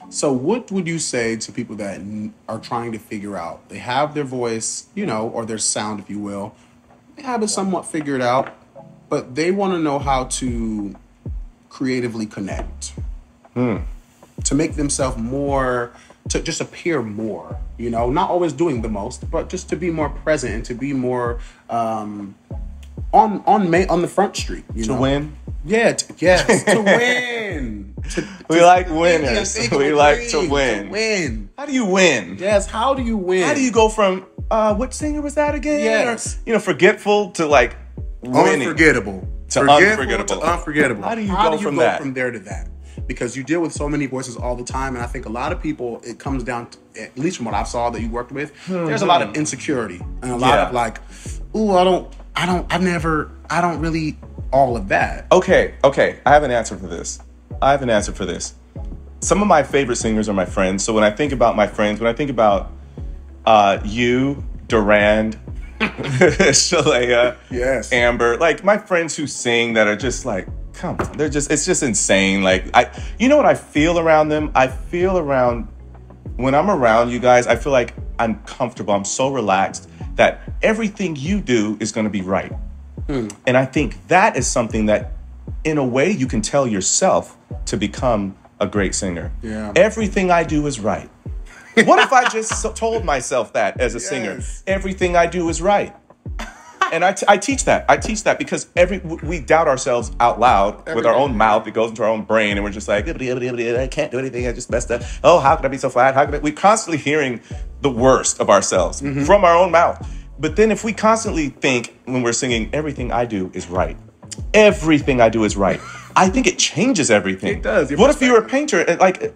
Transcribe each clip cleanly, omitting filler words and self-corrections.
So what would you say to people that are trying to figure out? They have their voice, or their sound, if you will. They have it somewhat figured out, but they want to know how to creatively connect, to make themselves more, to just appear more. Not always doing the most, but just to be more present and to be more on the front street. To win. Yeah, yes, to win. We like winners. We like to win. To win. How do you win? Yes, how do you win? How do you go from what singer was that again? Yes. Or, forgetful to like winning. Unforgettable. To Forgetful unforgettable. How do you go from that? From there to that? Because you deal with so many voices all the time, and I think a lot of people, it comes down to, at least from what I saw that you worked with, there's a lot of insecurity and a lot of like, ooh, I don't really, all of that. Okay. I have an answer for this. Some of my favorite singers are my friends. So when I think about my friends, when I think about you, Durand, Shalea, yes, Amber, like my friends who sing that are just like, come on, it's just insane. Like you know what I feel around them? When I'm around you guys, I feel like I'm comfortable. I'm so relaxed that everything you do is going to be right. And I think that is something that, in a way, you can tell yourself to become a great singer. Yeah. Everything I do is right. What if I just told myself that as a singer? Everything I do is right. And I teach that. I teach that because we doubt ourselves out loud with our own mouth. It goes into our own brain, and we're just like, I can't do anything. I just messed up. Oh, how could I be so flat? We're constantly hearing the worst of ourselves from our own mouth. But then if we constantly think when we're singing, everything I do is right. Everything I do is right. I think it changes everything. It does. What if you were a painter? Like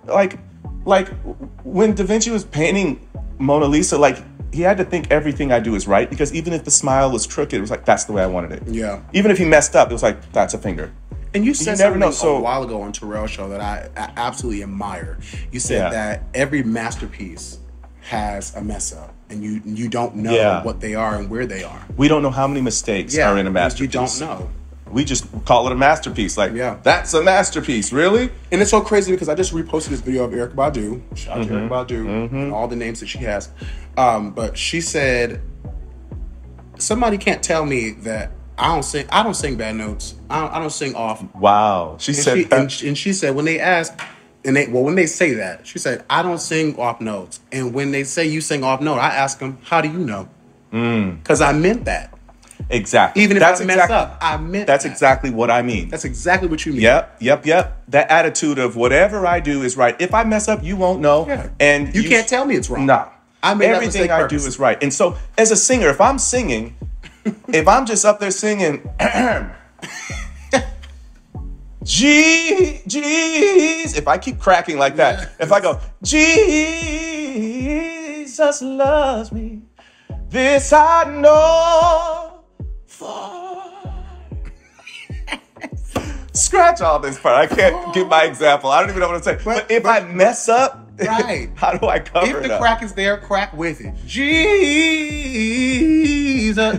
when Da Vinci was painting Mona Lisa, like he had to think everything I do is right, because even if the smile was crooked, it was like, that's the way I wanted it. Yeah. Even if he messed up, it was like, that's a finger. And you said something a while ago on Terrell's show that I absolutely admire. You said that every masterpiece has a mess up, and you don't know what they are and where they are. We don't know how many mistakes are in a masterpiece. You don't know. We just call it a masterpiece. Like, that's a masterpiece, really? And it's so crazy because I just reposted this video of Erykah Badu. Shout out to Erykah Badu and all the names that she has. But she said, somebody can't tell me that I don't sing bad notes. I don't sing off. Wow. She said that. And she said when they ask, when they say that, she said, I don't sing off notes. And when they say you sing off note, I ask them, how do you know? Because I meant that. Exactly. Even if I mess up, I meant that's exactly what I mean. That's exactly what you mean. Yep. That attitude of whatever I do is right. If I mess up, you won't know. Yeah. And you can't tell me it's wrong. No. I made everything I do is right. And so as a singer, if I'm singing, if I'm just up there singing, Jeez, if I keep cracking like that, if I go, Jesus loves me, this I know for. Scratch all this part. I can't give my example. I don't even know what to say. But if I mess up, right? How do I cover it? If the crack is there, crack with it. Jesus,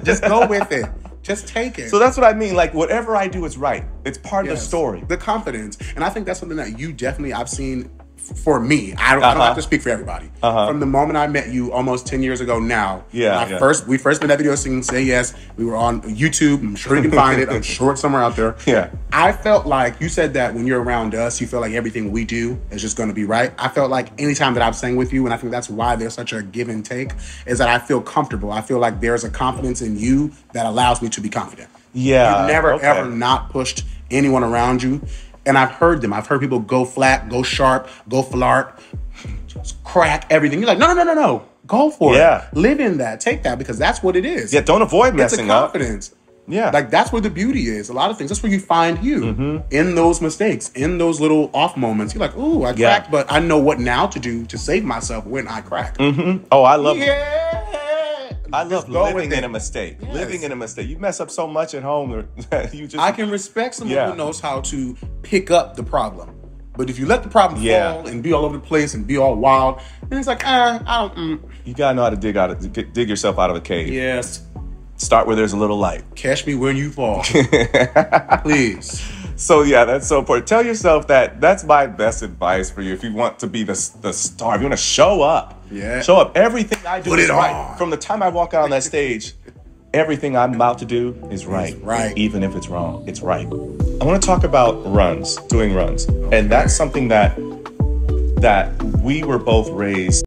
just go with it. Just take it. So that's what I mean. Like, whatever I do is right. It's part of the story. The confidence. And I think that's something that you definitely, I've seen for me. I don't have to speak for everybody. From the moment I met you almost 10 years ago now. We first made that video singing Say Yes. We were on YouTube. I'm sure you can find it. I'm sure it's somewhere out there. Yeah. I felt like, you said that when you're around us, you feel like everything we do is just going to be right. I felt like anytime that I've sang with you, and I think that's why there's such a give and take, is that I feel comfortable. I feel like there's a confidence in you that allows me to be confident. Yeah. You've never, ever not pushed anyone around you. And I've heard them. I've heard people go flat, go sharp, go flart, just crack everything. You're like, no. Go for it. Live in that. Take that, because that's what it is. Yeah, don't avoid messing up. It's a confidence. Yeah. Like, that's where the beauty is. A lot of things. That's where you find you. In those mistakes. In those little off moments. You're like, ooh, I cracked, but I know what now to do to save myself when I crack. Oh, I love I love living in a mistake. Yes. Living in a mistake. You mess up so much at home that you just... I can respect someone who knows how to pick up the problem. But if you let the problem fall and be all over the place and be all wild, then it's like, I don't... You gotta know how to dig yourself out of a cave. Yes. Start where there's a little light. Catch me when you fall. Please. So yeah, that's so important. Tell yourself that. That's my best advice for you. If you want to be the star, if you want to show up, show up. Everything I do is right. From the time I walk out on that stage, everything I'm about to do is right. Right. Even if it's wrong, it's right. I want to talk about runs, doing runs, and that's something that we were both raised